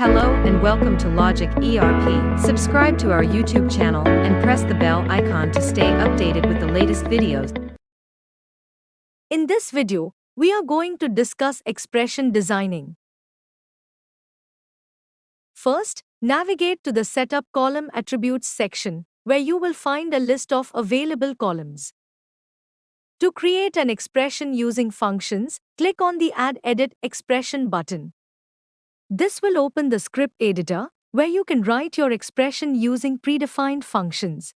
Hello and welcome to Logic ERP. Subscribe to our YouTube channel and press the bell icon to stay updated with the latest videos. In this video, we are going to discuss expression designing. First, navigate to the Setup Column Attributes section, where you will find a list of available columns. To create an expression using functions, click on the Add Edit Expression button. This will open the script editor, where you can write your expression using predefined functions.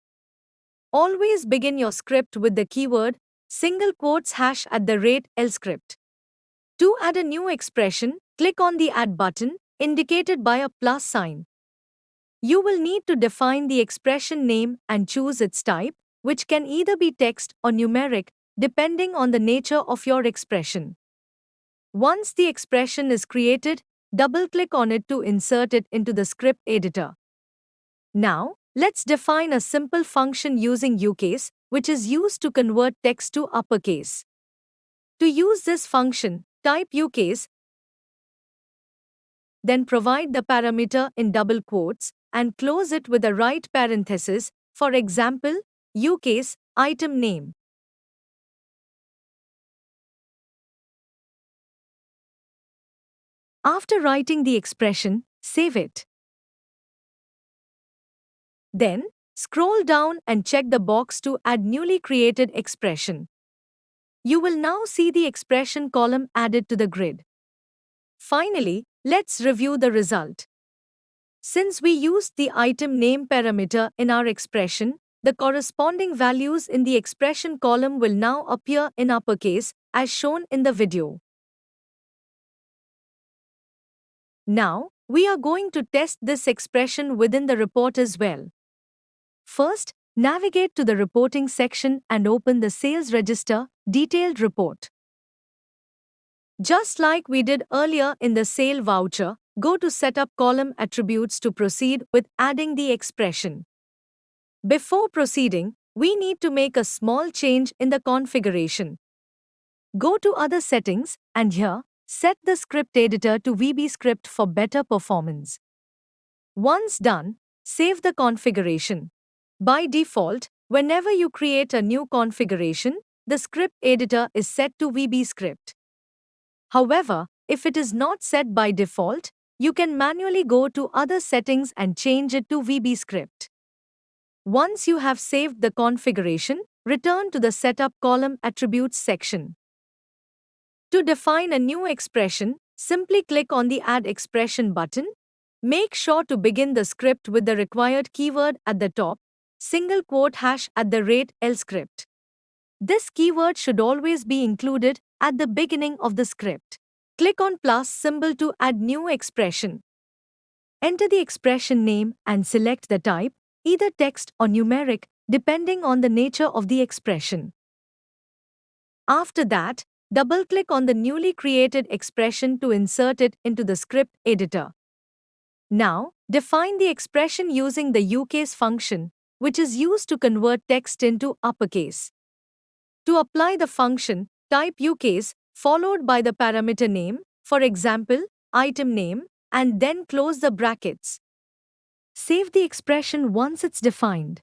Always begin your script with the keyword !@lscript. To add a new expression, click on the Add button, indicated by a plus sign. You will need to define the expression name and choose its type, which can either be text or numeric, depending on the nature of your expression. Once the expression is created, double-click on it to insert it into the script editor. Now, let's define a simple function using ucase, which is used to convert text to uppercase. To use this function, type ucase, then provide the parameter in double quotes and close it with a right parenthesis, for example, ucase item name. After writing the expression, save it. Then, scroll down and check the box to add newly created expression. You will now see the expression column added to the grid. Finally, let's review the result. Since we used the item name parameter in our expression, the corresponding values in the expression column will now appear in uppercase, as shown in the video. Now, we are going to test this expression within the report as well. First, navigate to the reporting section and open the sales register detailed report. Just like we did earlier in the sale voucher, go to Setup Column Attributes to proceed with adding the expression. Before proceeding, we need to make a small change in the configuration. Go to Other Settings and here, set the script editor to VBScript for better performance. Once done, save the configuration. By default, whenever you create a new configuration, the script editor is set to VBScript. However, if it is not set by default, you can manually go to Other Settings and change it to VBScript. Once you have saved the configuration, return to the Setup Column Attributes section. To define a new expression, simply click on the Add Expression button. Make sure to begin the script with the required keyword at the top, !@lscript. This keyword should always be included at the beginning of the script. Click on plus symbol to add new expression. Enter the expression name and select the type, either text or numeric, depending on the nature of the expression. After that, double-click on the newly created expression to insert it into the script editor. Now, define the expression using the ucase function, which is used to convert text into uppercase. To apply the function, type ucase followed by the parameter name, for example, item name, and then close the brackets. Save the expression once it's defined.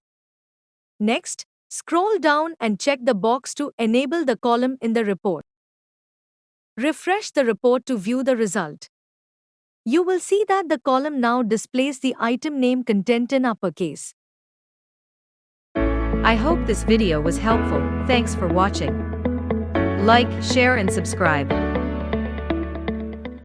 Next, scroll down and check the box to enable the column in the report. Refresh the report to view the result. You will see that the column now displays the item name content in uppercase. I hope this video was helpful. Thanks for watching. Like, share and subscribe.